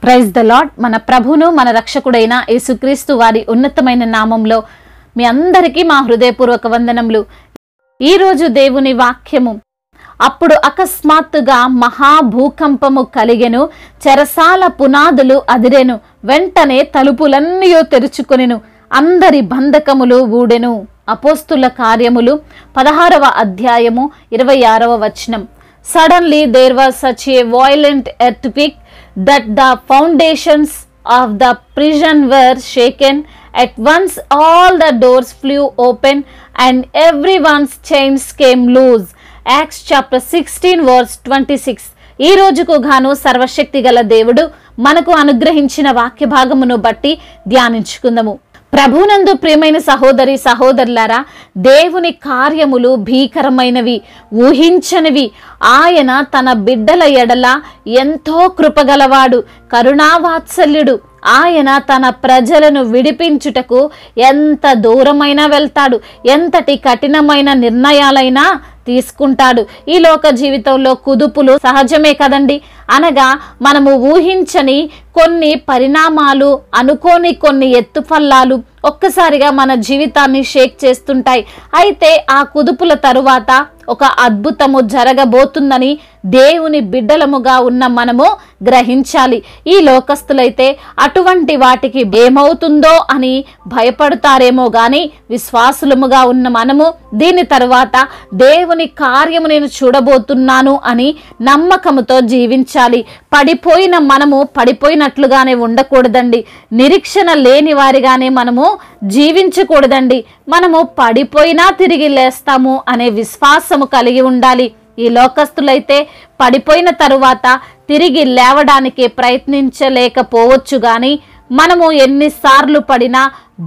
Praise the lord. మన ప్రభును మన రక్షకుడైన యేసుక్రీస్తు వారి ఉన్నతమైన నామంలో మీ అందరికీ మా హృదయపూర్వక వందనములు. ఈరోజు దేవుని వాక్యము, అప్పుడు అకస్మాత్తుగా మహాభూకంపము కలిగెను, చెరసాల పునాదులు అదిరెను, వెంటనే తలుపులన్నీ తెరుచుకొనెను, అందరి బంధకములు ఊడెను. అపోస్తుల కార్యములు 16వ అధ్యాయము 26వ వచనం. Suddenly there was such a violent earthquake that the foundations of the prison were shaken. At once all the doors flew open and everyone's chains came loose. Acts chapter 16 verse 26. ఈ రోజుకు గాను సర్వశక్తి గల దేవుడు మనకు అనుగ్రహించిన వాక్య భాగమును బట్టి ధ్యానించుకుందాము. ప్రభునందు ప్రియమైన సహోదరి సహోదరులారా, దేవుని కార్యములు భీకరమైనవి, ఊహించనివి. ఆయన తన బిడ్డల ఎడల ఎంతో కృపగలవాడు, కరుణావాత్సల్యుడు. ఆయన తన ప్రజలను విడిపించుటకు ఎంత దూరమైనా వెళ్తాడు, ఎంతటి కఠినమైన నిర్ణయాలైనా తీసుకుంటాడు. ఈ లోక జీవితంలో కుదుపులు సహజమే కదండి. అనగా మనము ఊహించని కొన్ని పరిణామాలు, అనుకోని కొన్ని ఎత్తుపల్లాలు ఒక్కసారిగా మన జీవితాన్ని షేక్ చేస్తుంటాయి. అయితే ఆ కుదుపుల తరువాత ఒక అద్భుతము జరగబోతుందని దేవుని బిడ్డలముగా ఉన్న మనము గ్రహించాలి. ఈ లోకస్తులైతే అటువంటి వాటికి ఏమవుతుందో అని భయపడతారేమో గాని, విశ్వాసులముగా ఉన్న మనము దీని తరువాత దేవుని కార్యము నేను చూడబోతున్నాను అని నమ్మకముతో జీవించాలి. పడిపోయిన మనము పడిపోయినట్లుగానే ఉండకూడదండి. నిరీక్షణ లేని వారిగానే మనము జీవించకూడదండి. మనము పడిపోయినా తిరిగి లేస్తాము అనే విశ్వాసము కలిగి ఉండాలి. ఈ లోకస్తులైతే పడిపోయిన తరువాత తిరిగి లేవడానికి ప్రయత్నించలేకపోవచ్చు గాని, మనము ఎన్నిసార్లు పడినా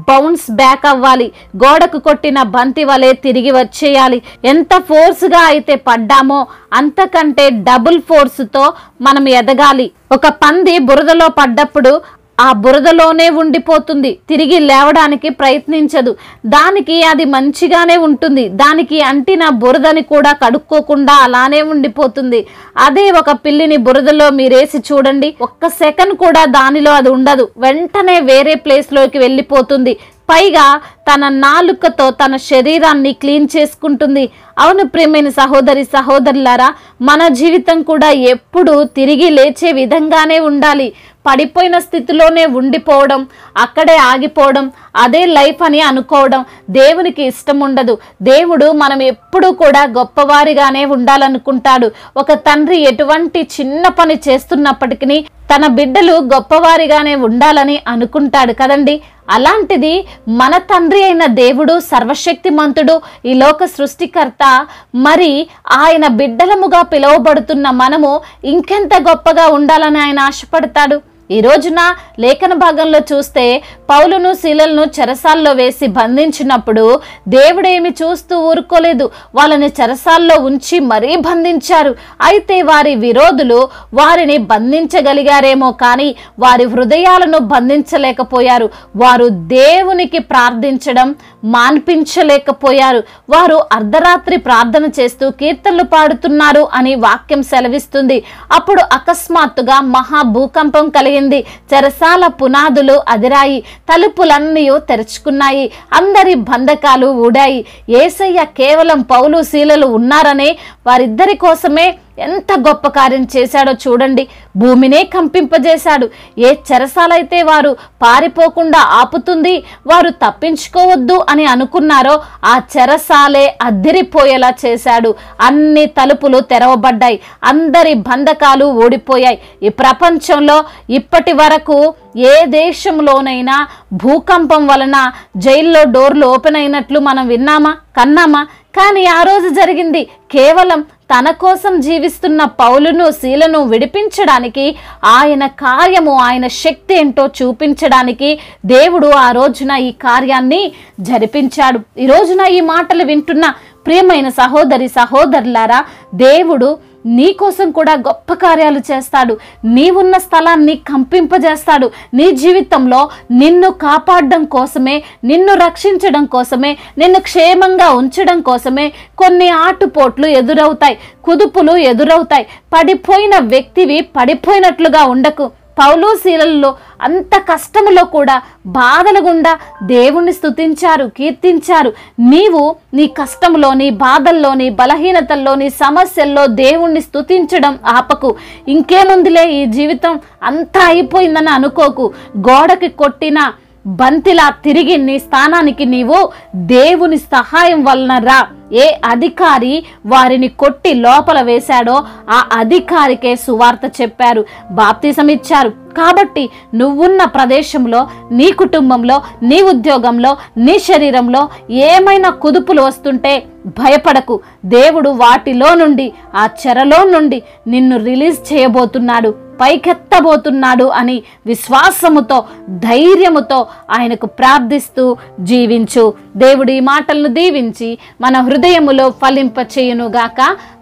బౌన్స్ బ్యాక్ అవ్వాలి. గోడకు కొట్టిన బంతి వలె తిరిగి వచ్చేయాలి. ఎంత ఫోర్స్గా అయితే పడ్డామో అంతకంటే డబుల్ ఫోర్స్తో మనం ఎదగాలి. ఒక పంది బురదలో పడ్డప్పుడు ఆ బురదలోనే ఉండిపోతుంది, తిరిగి లేవడానికి ప్రయత్నించదు. దానికి అది మంచిగానే ఉంటుంది, దానికి అంటిన బురదని కూడా కడుక్కోకుండా అలానే ఉండిపోతుంది. అదే ఒక పిల్లిని బురదలో మీరేసి చూడండి, ఒక్క సెకండ్ కూడా దానిలో అది ఉండదు, వెంటనే వేరే ప్లేస్లోకి వెళ్ళిపోతుంది. పైగా తన నాలుకతో తన శరీరాన్ని క్లీన్ చేసుకుంటుంది. అవును ప్రియమైన సహోదరి సహోదరులారా, మన జీవితం కూడా ఎప్పుడు తిరిగి లేచే విధంగానే ఉండాలి. పడిపోయిన స్థితిలోనే ఉండిపోవడం, అక్కడే ఆగిపోవడం, అదే లైఫ్ అని అనుకోవడం దేవునికి ఇష్టం ఉండదు. దేవుడు మనం ఎప్పుడూ కూడా గొప్పవారిగానే ఉండాలనుకుంటాడు. ఒక తండ్రి ఎటువంటి చిన్న పని చేస్తున్నప్పటికీ తన బిడ్డలు గొప్పవారిగానే ఉండాలని అనుకుంటాడు కదండి. అలాంటిది మన తండ్రి అయిన దేవుడు, సర్వశక్తిమంతుడు, ఈ లోక సృష్టికర్త, మరి ఆయన బిడ్డలముగా పిలువబడుతున్న మనము ఇంకెంత గొప్పగా ఉండాలని ఆయన ఆశపడతాడు. ఈ రోజున లేఖన భాగంలో చూస్తే పౌలును శీలను చెరసాల్లో వేసి బంధించినప్పుడు దేవుడేమి చూస్తూ ఊరుకోలేదు, వాళ్ళని చెరసాల్లో ఉంచి మరీ బంధించారు. అయితే వారి విరోధులు వారిని బంధించగలిగారేమో కానీ వారి హృదయాలను బంధించలేకపోయారు. వారు దేవునికి ప్రార్థించడం మాన్పించలేకపోయారు. వారు అర్ధరాత్రి ప్రార్థన చేస్తూ కీర్తనలు పాడుతున్నారు అని వాక్యం సెలవిస్తుంది. అప్పుడు అకస్మాత్తుగా మహాభూకంపం కలిగింది. చెరసాల పునాదులు అదిరాయి, తలుపులన్నీ తెరుచుకున్నాయి, అందరి బంధకాలు ఊడాయి. యేసయ్య కేవలం పౌలు శీలలు ఉన్నారనే వారిద్దరి కోసమే ఎంత గొప్ప కార్యం చేశాడో చూడండి. భూమినే కంపింపజేశాడు. ఏ చెరసాలైతే వారు పారిపోకుండా ఆపుతుంది, వారు తప్పించుకోవద్దు అని అనుకున్నారో ఆ చెరసాలే అద్దిరిపోయేలా చేశాడు. అన్ని తలుపులు తెరవబడ్డాయి, అందరి బంధకాలు ఓడిపోయాయి. ఈ ప్రపంచంలో ఇప్పటి వరకు ఏ దేశంలోనైనా భూకంపం వలన జైల్లో డోర్లు ఓపెన్ అయినట్లు మనం విన్నామా, కన్నామా? కానీ ఆ రోజు జరిగింది కేవలం తన కోసం జీవిస్తున్న పౌలును శీలను విడిపించడానికి, ఆయన కార్యము, ఆయన శక్తి ఏంటో చూపించడానికి దేవుడు ఆ రోజున ఈ కార్యాన్ని జరిపించాడు. ఈ రోజున ఈ మాటలు వింటున్న ప్రియమైన సహోదరి సహోదరులారా, దేవుడు నీ కోసం కూడా గొప్ప కార్యాలు చేస్తాడు. నీవున్న స్థలాన్ని కంపింపజేస్తాడు. నీ జీవితంలో నిన్ను కాపాడడం కోసమే, నిన్ను రక్షించడం కోసమే, నిన్ను క్షేమంగా ఉంచడం కోసమే కొన్ని ఆటుపోట్లు ఎదురవుతాయి, కుదుపులు ఎదురవుతాయి. పడిపోయిన వ్యక్తివి పడిపోయినట్లుగా ఉండకు. పౌలు శీలల్లో అంత కష్టములో కూడా బాధల గుండా దేవుణ్ణి స్తుతించారు, కీర్తించారు. నీవు నీ కష్టంలో, నీ బాధల్లో, నీ బలహీనతల్లో, నీ సమస్యల్లో దేవుణ్ణి స్తుతించడం ఆపకు. ఇంకేముందిలే ఈ జీవితం అంతా అయిపోయిందని అనుకోకు. గోడకి కొట్టిన బంతిలా తిరిగి నీ స్థానానికి నీవు దేవుని సహాయం వలన రా. ఏ అధికారి వారిని కొట్టి లోపల వేశాడో ఆ అధికారికే సువార్త చెప్పారు, బాప్తిసం ఇచ్చారు. కాబట్టి నువ్వున్న ప్రదేశంలో, నీ కుటుంబంలో, నీ ఉద్యోగంలో, నీ శరీరంలో ఏమైనా కుదుపులు వస్తుంటే భయపడకు. దేవుడు వాటిలో నుండి, ఆ చెరలో నుండి నిన్ను రిలీజ్ చేయబోతున్నాడు, పైకెత్తబోతున్నాడు అని విశ్వాసముతో, ధైర్యముతో ఆయనకు ప్రార్థిస్తూ జీవించు. దేవుడు ఈ మాటలను దీవించి మన హృదయములో ఫలింపచేయునుగాక.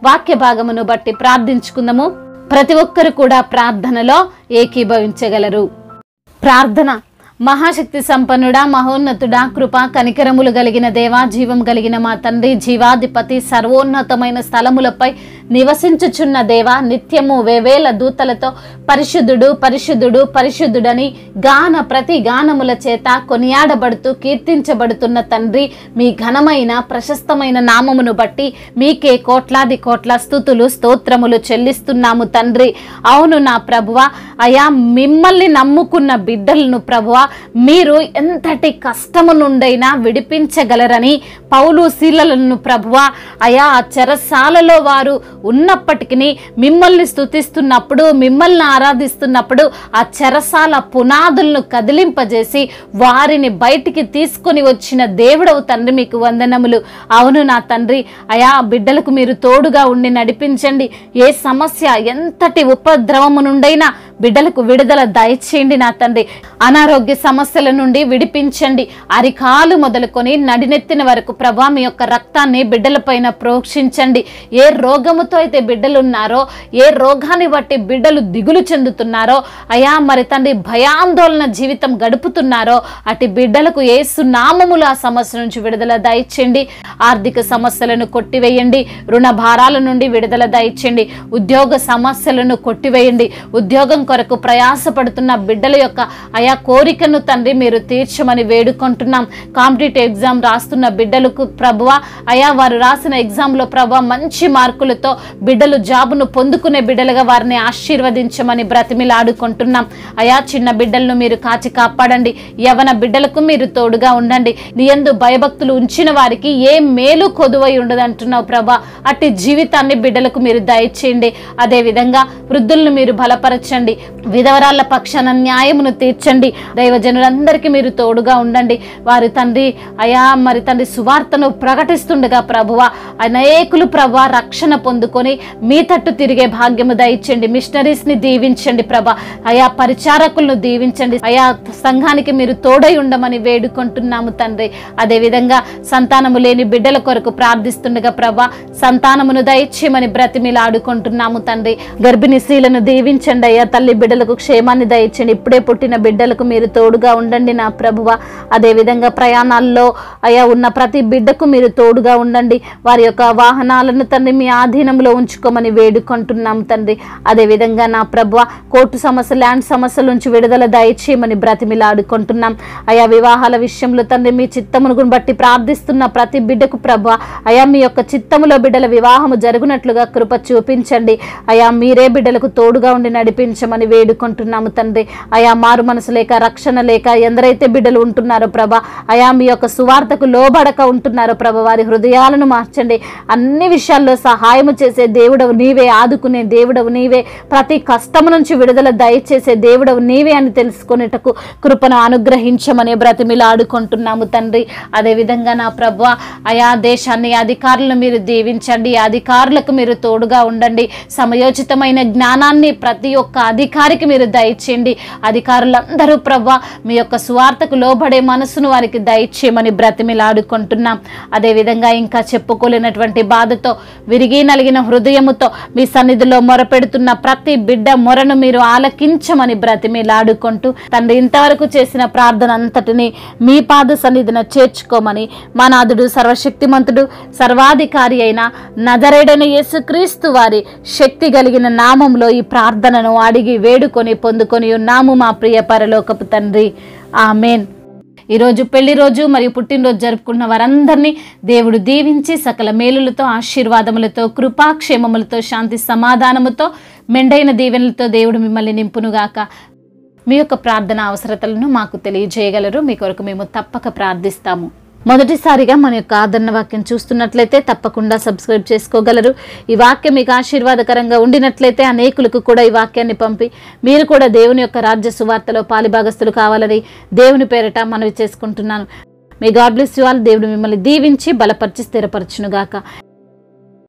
వాక్య భాగమును బట్టి ప్రార్థించుకుందాము. ప్రతి ఒక్కరు కూడా ప్రార్థనలో ఏకీభవించగలరు. ప్రార్థన. మహాశక్తి సంపన్నుడా, మహోన్నతుడా, కృపా కనికరములు కలిగిన దేవా, జీవం కలిగిన మా తండ్రి, జీవాధిపతి, సర్వోన్నతమైన స్థలములపై నివసించుచున్న దేవా, నిత్యము వేవేల దూతలతో పరిశుద్ధుడు పరిశుద్ధుడు పరిశుద్ధుడని ప్రతి గానముల చేత కొనియాడబడుతూ కీర్తించబడుతున్న తండ్రి, మీ ఘనమైన ప్రశస్తమైన నామమును బట్టి మీకే కోట్లాది కోట్ల స్తుతులు స్తోత్రములు చెల్లిస్తున్నాము తండ్రి. అవును నా ప్రభువా, అయా మిమ్మల్ని నమ్ముకున్న బిడ్డలను ప్రభువా మీరు ఎంతటి కష్టము నుండైనా విడిపించగలరని పౌలు శీలలను ప్రభువా అయా చెరసాలలో వారు ఉన్నప్పటికీ మిమ్మల్ని స్తుతిస్తున్నప్పుడు, మిమ్మల్ని ఆరాధిస్తున్నప్పుడు ఆ చెరసాల పునాదులను కదిలింపజేసి వారిని బయటికి తీసుకొని వచ్చిన దేవుడవు తండ్రి, మీకు వందనములు. అవును నా తండ్రి, అయా బిడ్డలకు మీరు తోడుగా ఉండి నడిపించండి. ఏ సమస్య, ఎంతటి ఉపద్రవము నుండైనా బిడ్డలకు విడుదల దయచేయండి నా తండ్రి. అనారోగ్య సమస్యల నుండి విడిపించండి. అరికాలు మొదలుకొని నడినెత్తిన వరకు ప్రభా మీ యొక్క రక్తాన్ని బిడ్డలపైన ప్రోక్షించండి. ఏ రోగముతో అయితే బిడ్డలు ఉన్నారో, ఏ రోగాన్ని బట్టి బిడ్డలు దిగులు చెందుతున్నారో, అయా మరి తండ్రి భయాందోళన జీవితం గడుపుతున్నారో అటు బిడ్డలకు యేసు నామములు ఆ సమస్య నుంచి విడుదల దయచేయండి. ఆర్థిక సమస్యలను కొట్టివేయండి. రుణ భారాల నుండి విడుదల దయచేయండి. ఉద్యోగ సమస్యలను కొట్టివేయండి. ఉద్యోగం కొరకు ప్రయాసపడుతున్న బిడ్డల యొక్క అయా కోరికను తండ్రి మీరు తీర్చమని వేడుకుంటున్నాం. కాంపిటేటివ్ ఎగ్జామ్ రాస్తున్న బిడ్డలకు ప్రభువా అయా వారు రాసిన ఎగ్జామ్లో ప్రభా మంచి మార్కులతో బిడ్డలు జాబును పొందుకునే బిడ్డలుగా వారిని ఆశీర్వదించమని బ్రతిమిలాడుకుంటున్నాం. అయా చిన్న బిడ్డలను మీరు కాచి కాపాడండి. యవన బిడ్డలకు మీరు తోడుగా ఉండండి. నీ యందు భయభక్తులు ఉంచిన వారికి ఏ మేలు కొదువై ఉండదంటున్నావు ప్రభా. అట్టి జీవితాన్ని బిడ్డలకు మీరు దయచేయండి. అదే విధంగా వృద్ధులను మీరు బలపరచండి. విధవరాళ్ల పక్షాన న్యాయమును తీర్చండి. దైవజనులందరికీ మీరు తోడుగా ఉండండి. వారి తండ్రి అయా మరి తండ్రి సువార్తను ప్రకటిస్తుండగా ప్రభువా అనేకులు ప్రభువా రక్షణ పొందుకొని మీ తట్టు తిరిగే భాగ్యము దయచండి. మిషనరీస్ ని దీవించండి ప్రభా. అయా పరిచారకులను దీవించండి. అయా సంఘానికి మీరు తోడై ఉండమని వేడుకుంటున్నాము తండ్రి. అదే విధంగా సంతానము లేని బిడ్డల కొరకు ప్రార్థిస్తుండగా ప్రభా సంతానమును దయచేయమని బ్రతిమిలాడుకుంటున్నాము తండ్రి. గర్భిణీ స్త్రీలను దీవించండి అయ్యా. తల్లి బిడ్డలకు క్షేమాన్ని దయచండి. ఇప్పుడే పుట్టిన బిడ్డలకు మీరు తోడుగా ఉండండి నా ప్రభువ. అదే విధంగా ప్రయాణాల్లో అయా ఉన్న ప్రతి బిడ్డకు మీరు తోడుగా ఉండండి. వారి యొక్క వాహనాలను తండ్రి మీ ఆధీనంలో ఉంచుకోమని వేడుకుంటున్నాం తండ్రి. అదే విధంగా నా ప్రభువ కోర్టు సమస్య, ల్యాండ్ సమస్యల నుంచి విడుదల దయచేయమని బ్రతిమిలాడుకుంటున్నాం. అయా వివాహాల విషయంలో తండ్రి మీ చిత్తమును బట్టి ప్రార్థిస్తున్న ప్రతి బిడ్డకు ప్రభువ అయా మీ యొక్క చిత్తములో బిడ్డల వివాహము జరుగునట్లుగా కృప చూపించండి. అయా మీరే బిడ్డలకు తోడుగా ఉండి నడిపించమని వేడుకుంటున్నాము తండ్రి. అయా మారు మనసు లేక, రక్షణ లేక ఎందరైతే బిడ్డలు ఉంటున్నారో ప్రభా అయా మీ యొక్క సువార్తకు లోబడక ఉంటున్నారో ప్రభా వారి హృదయాలను మార్చండి. అన్ని విషయాల్లో సహాయము చేసే దేవుడవు నీవే, ఆదుకునే దేవుడవు నీవే, ప్రతి కష్టము నుంచి విడుదల దయచేసే దేవుడవు నీవే అని తెలుసుకునేటకు కృపను అనుగ్రహించమని బ్రతిమిలాడుకుంటున్నాము తండ్రి. అదేవిధంగా నా ప్రభువా అయా దేశాన్ని, అధికారులను మీరు దీవించండి. అధికారులకు మీరు తోడుగా ఉండండి. సమయోచితమైన జ్ఞానాన్ని ప్రతి ఒక్క అధికారికి మీరు దయచేయండి. అధికారులందరూ ప్రభువా మీ యొక్క సువార్తకు లోబడే మనసును వారికి దయచేయమని బ్రతిమిలాడుకుంటున్నాం. అదేవిధంగా ఇంకా చెప్పుకోలేనటువంటి బాధతో, విరిగి నలిగిన హృదయముతో మీ సన్నిధిలో మొరపెడుతున్న ప్రతి బిడ్డ మొరను మీరు ఆలకించమని బ్రతిమిలాడుకుంటూ తండ్రి ఇంతవరకు చేసిన ప్రార్థన అంతటిని మీ పాద సన్నిధిన చేర్చుకోమని మా నాథుడు, సర్వశక్తిమంతుడు, సర్వాధికారి అయిన నజరేయుడైన యేసుక్రీస్తు వారి శక్తి కలిగిన నామంలో ఈ ప్రార్థనను అడిగి అడిగి వేడుకొని పొందుకొని ఉన్నాము మా ప్రియ పరలోకపు తండ్రి. ఆమేన్. ఈరోజు పెళ్లి రోజు మరియు పుట్టినరోజు జరుపుకున్న వారందరినీ దేవుడు దీవించి సకల మేలులతో, ఆశీర్వాదములతో, కృపాక్షేమములతో, శాంతి సమాధానముతో, మెండైన దీవెనలతో దేవుడు మిమ్మల్ని నింపునుగాక. మీ యొక్క ప్రార్థన అవసరతలను మాకు తెలియజేయగలరు. మీ కొరకు మేము తప్పక ప్రార్థిస్తాము. మొదటిసారిగా మన యొక్క ఆదరణ వాక్యం చూస్తున్నట్లయితే తప్పకుండా సబ్స్క్రైబ్ చేసుకోగలరు. ఈ వాక్యం మీకు ఆశీర్వాదకరంగా ఉండినట్లయితే అనేకులకు కూడా ఈ వాక్యాన్ని పంపి మీరు కూడా దేవుని యొక్క రాజ్య సువార్తలో పాలిభాగస్తులు కావాలని దేవుని పేరట మనవి చేసుకుంటున్నాను. మీ గాడ్ బ్లెస్ యు ఆల్. దేవుడు మిమ్మల్ని దీవించి బలపరిచి స్థిరపరచునుగాక.